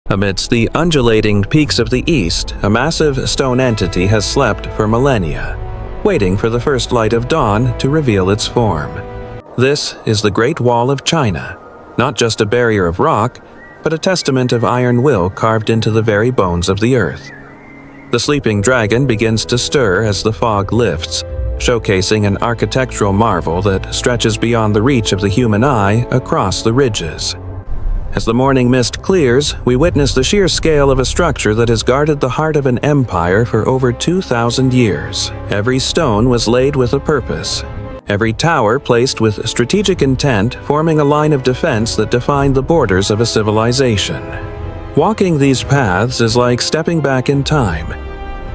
Amidst the undulating peaks of the east, a massive stone entity has slept for millennia, waiting for the first light of dawn to reveal its form. This is the Great Wall of China, not just a barrier of rock, but a testament of iron will carved into the very bones of the earth. The sleeping dragon begins to stir as the fog lifts, showcasing an architectural marvel that stretches beyond the reach of the human eye across the ridges. As the morning mist clears, we witness the sheer scale of a structure that has guarded the heart of an empire for over 2,000 years. Every stone was laid with a purpose. Every tower placed with strategic intent, forming a line of defense that defined the borders of a civilization. Walking these paths is like stepping back in time,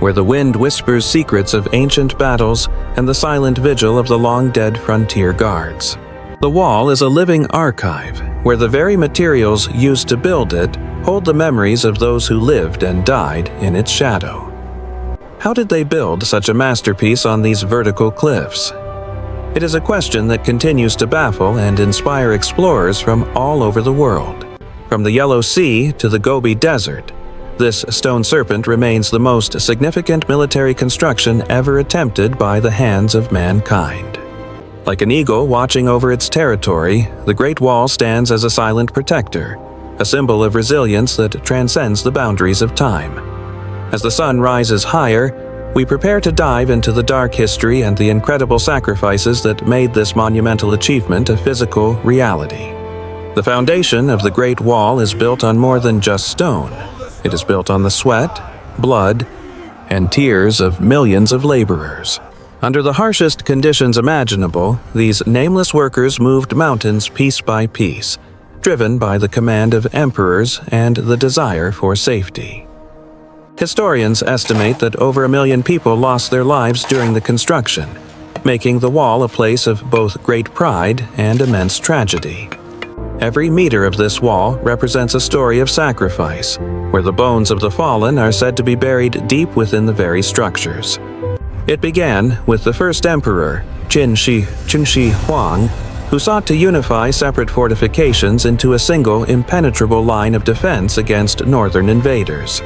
where the wind whispers secrets of ancient battles and the silent vigil of the long-dead frontier guards. The wall is a living archive, where the very materials used to build it hold the memories of those who lived and died in its shadow. How did they build such a masterpiece on these vertical cliffs? It is a question that continues to baffle and inspire explorers from all over the world. From the Yellow Sea to the Gobi Desert, this stone serpent remains the most significant military construction ever attempted by the hands of mankind. Like an eagle watching over its territory, the Great Wall stands as a silent protector, a symbol of resilience that transcends the boundaries of time. As the sun rises higher, we prepare to dive into the dark history and the incredible sacrifices that made this monumental achievement a physical reality. The foundation of the Great Wall is built on more than just stone. It is built on the sweat, blood, and tears of millions of laborers. Under the harshest conditions imaginable, these nameless workers moved mountains piece by piece, driven by the command of emperors and the desire for safety. Historians estimate that over 1 million people lost their lives during the construction, making the wall a place of both great pride and immense tragedy. Every meter of this wall represents a story of sacrifice, where the bones of the fallen are said to be buried deep within the very structures. It began with the first emperor, Qin Shi Huang, who sought to unify separate fortifications into a single impenetrable line of defense against northern invaders.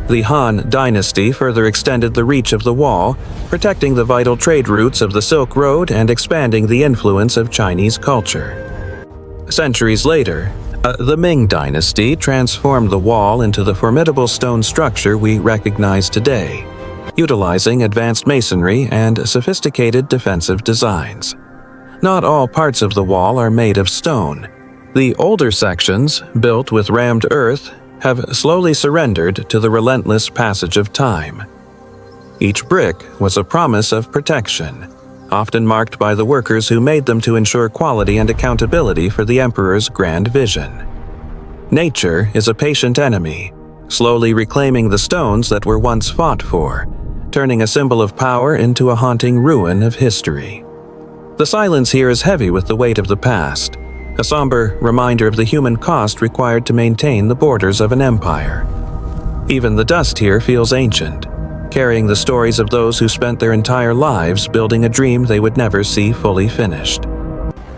The Han dynasty further extended the reach of the wall, protecting the vital trade routes of the Silk Road and expanding the influence of Chinese culture. Centuries later, the Ming dynasty transformed the wall into the formidable stone structure we recognize today, utilizing advanced masonry and sophisticated defensive designs. Not all parts of the wall are made of stone. The older sections, built with rammed earth, have slowly surrendered to the relentless passage of time. Each brick was a promise of protection, often marked by the workers who made them to ensure quality and accountability for the emperor's grand vision. Nature is a patient enemy, slowly reclaiming the stones that were once fought for, turning a symbol of power into a haunting ruin of history. The silence here is heavy with the weight of the past, a somber reminder of the human cost required to maintain the borders of an empire. Even the dust here feels ancient, carrying the stories of those who spent their entire lives building a dream they would never see fully finished.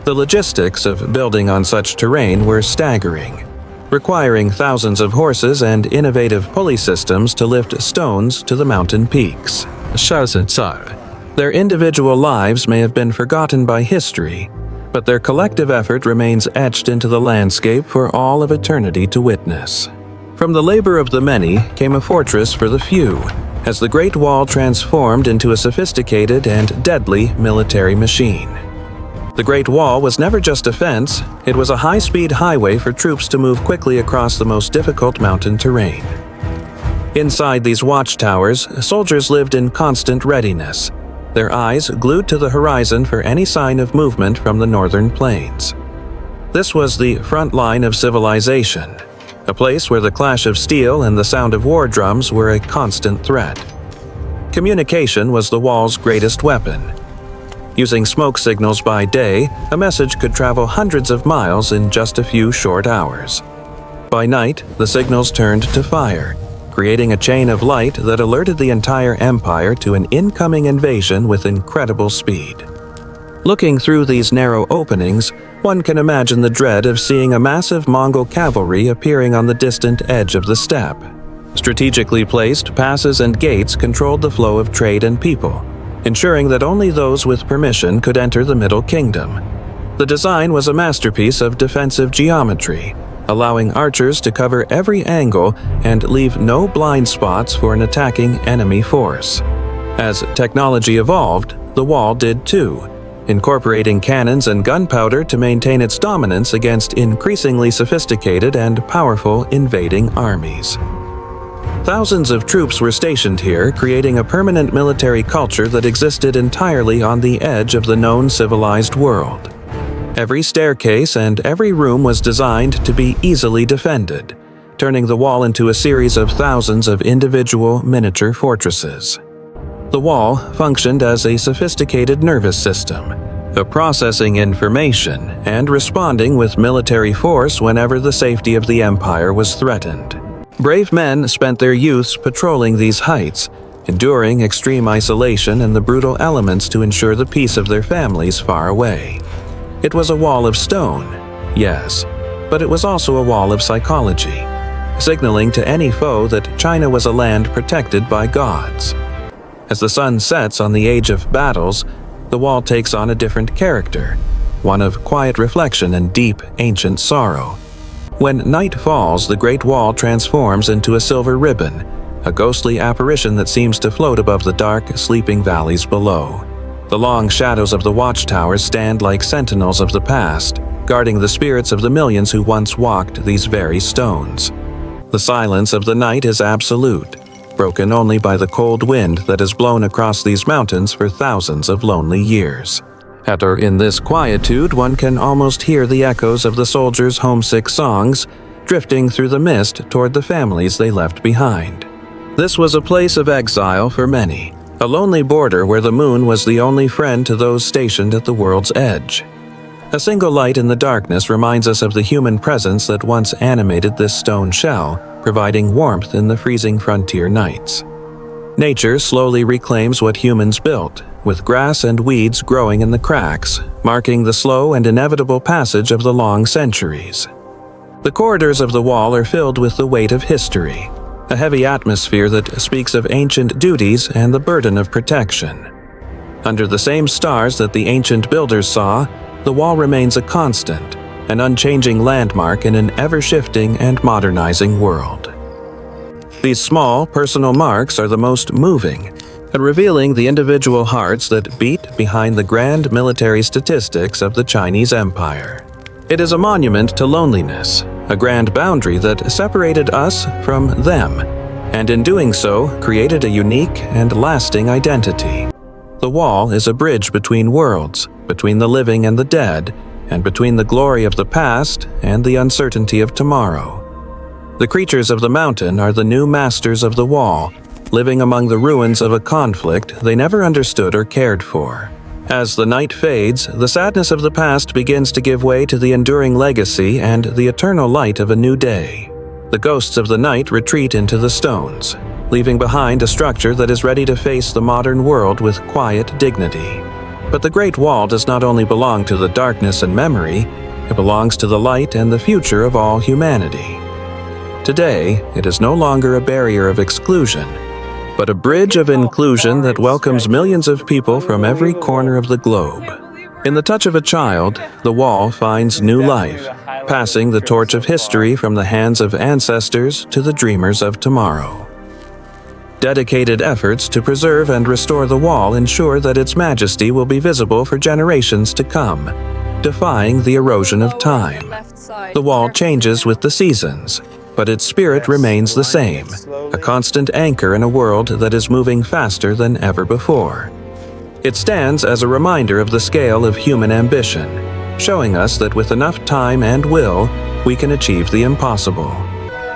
The logistics of building on such terrain were staggering, requiring thousands of horses and innovative pulley systems to lift stones to the mountain peaks. Their individual lives may have been forgotten by history, but their collective effort remains etched into the landscape for all of eternity to witness. From the labor of the many came a fortress for the few, as the Great Wall transformed into a sophisticated and deadly military machine. The Great Wall was never just a fence, it was a high-speed highway for troops to move quickly across the most difficult mountain terrain. Inside these watchtowers, soldiers lived in constant readiness, their eyes glued to the horizon for any sign of movement from the northern plains. This was the front line of civilization, a place where the clash of steel and the sound of war drums were a constant threat. Communication was the wall's greatest weapon. Using smoke signals by day, a message could travel hundreds of miles in just a few short hours. By night, the signals turned to fire, creating a chain of light that alerted the entire empire to an incoming invasion with incredible speed. Looking through these narrow openings, One can imagine the dread of seeing a massive Mongol cavalry appearing on the distant edge of the steppe. Strategically placed passes and gates controlled the flow of trade and people, ensuring that only those with permission could enter the Middle Kingdom. The design was a masterpiece of defensive geometry, allowing archers to cover every angle and leave no blind spots for an attacking enemy force. As technology evolved, the wall did too, incorporating cannons and gunpowder to maintain its dominance against increasingly sophisticated and powerful invading armies. Thousands of troops were stationed here, creating a permanent military culture that existed entirely on the edge of the known civilized world. Every staircase and every room was designed to be easily defended, turning the wall into a series of thousands of individual miniature fortresses. The wall functioned as a sophisticated nervous system, processing information and responding with military force whenever the safety of the empire was threatened. Brave men spent their youths patrolling these heights, enduring extreme isolation and the brutal elements to ensure the peace of their families far away. It was a wall of stone, yes, but it was also a wall of psychology, signaling to any foe that China was a land protected by gods. As the sun sets on the age of battles, the wall takes on a different character, one of quiet reflection and deep, ancient sorrow. When night falls, the Great Wall transforms into a silver ribbon, a ghostly apparition that seems to float above the dark, sleeping valleys below. The long shadows of the watchtowers stand like sentinels of the past, guarding the spirits of the millions who once walked these very stones. The silence of the night is absolute, broken only by the cold wind that has blown across these mountains for thousands of lonely years. In this quietude, one can almost hear the echoes of the soldiers' homesick songs, drifting through the mist toward the families they left behind. This was a place of exile for many, a lonely border where the moon was the only friend to those stationed at the world's edge. A single light in the darkness reminds us of the human presence that once animated this stone shell, providing warmth in the freezing frontier nights. Nature slowly reclaims what humans built, with grass and weeds growing in the cracks, marking the slow and inevitable passage of the long centuries. The corridors of the wall are filled with the weight of history, a heavy atmosphere that speaks of ancient duties and the burden of protection. Under the same stars that the ancient builders saw, the wall remains a constant, an unchanging landmark in an ever-shifting and modernizing world. These small, personal marks are the most moving, revealing the individual hearts that beat behind the grand military statistics of the Chinese Empire. It is a monument to loneliness, a grand boundary that separated us from them, and in doing so, created a unique and lasting identity. The wall is a bridge between worlds, between the living and the dead, and between the glory of the past and the uncertainty of tomorrow. The creatures of the mountain are the new masters of the wall, living among the ruins of a conflict they never understood or cared for. As the night fades, the sadness of the past begins to give way to the enduring legacy and the eternal light of a new day. The ghosts of the night retreat into the stones, leaving behind a structure that is ready to face the modern world with quiet dignity. But the Great Wall does not only belong to the darkness and memory, it belongs to the light and the future of all humanity. Today, it is no longer a barrier of exclusion, but a bridge of inclusion that welcomes millions of people from every corner of the globe. In the touch of a child, the wall finds new life, passing the torch of history from the hands of ancestors to the dreamers of tomorrow. Dedicated efforts to preserve and restore the wall ensure that its majesty will be visible for generations to come, defying the erosion of time. The wall changes with the seasons, but its spirit remains the same, a constant anchor in a world that is moving faster than ever before. It stands as a reminder of the scale of human ambition, showing us that with enough time and will, we can achieve the impossible.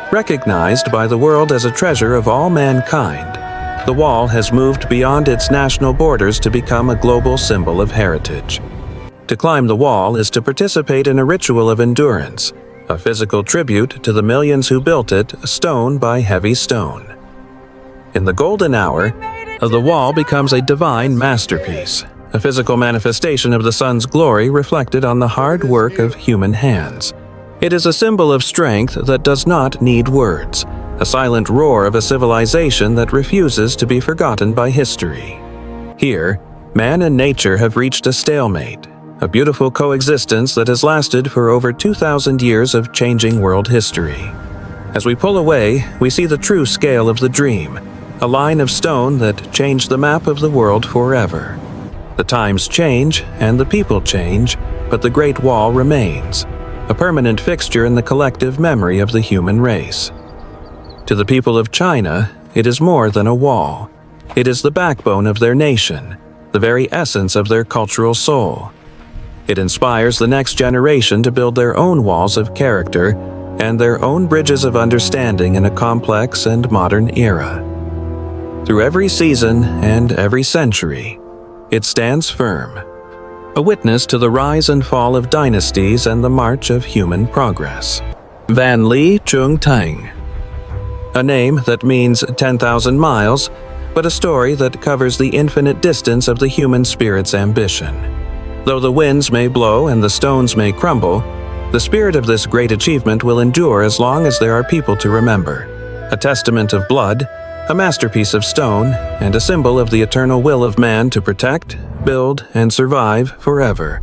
Recognized by the world as a treasure of all mankind, the wall has moved beyond its national borders to become a global symbol of heritage. To climb the wall is to participate in a ritual of endurance, a physical tribute to the millions who built it stone by heavy stone. In the golden hour, the wall becomes a divine masterpiece, a physical manifestation of the sun's glory reflected on the hard work of human hands. It is a symbol of strength that does not need words, a silent roar of a civilization that refuses to be forgotten by history. Here, man and nature have reached a stalemate, a beautiful coexistence that has lasted for over 2,000 years of changing world history. As we pull away, we see the true scale of the dream, a line of stone that changed the map of the world forever. The times change and the people change, but the Great Wall remains, a permanent fixture in the collective memory of the human race. To the people of China, it is more than a wall. It is the backbone of their nation, the very essence of their cultural soul. It inspires the next generation to build their own walls of character and their own bridges of understanding in a complex and modern era. Through every season and every century, it stands firm, a witness to the rise and fall of dynasties and the march of human progress. Van Li Chung Tang. A name that means 10,000 miles, but a story that covers the infinite distance of the human spirit's ambition. Though the winds may blow and the stones may crumble, the spirit of this great achievement will endure as long as there are people to remember. A testament of blood, a masterpiece of stone, and a symbol of the eternal will of man to protect, build, and survive forever.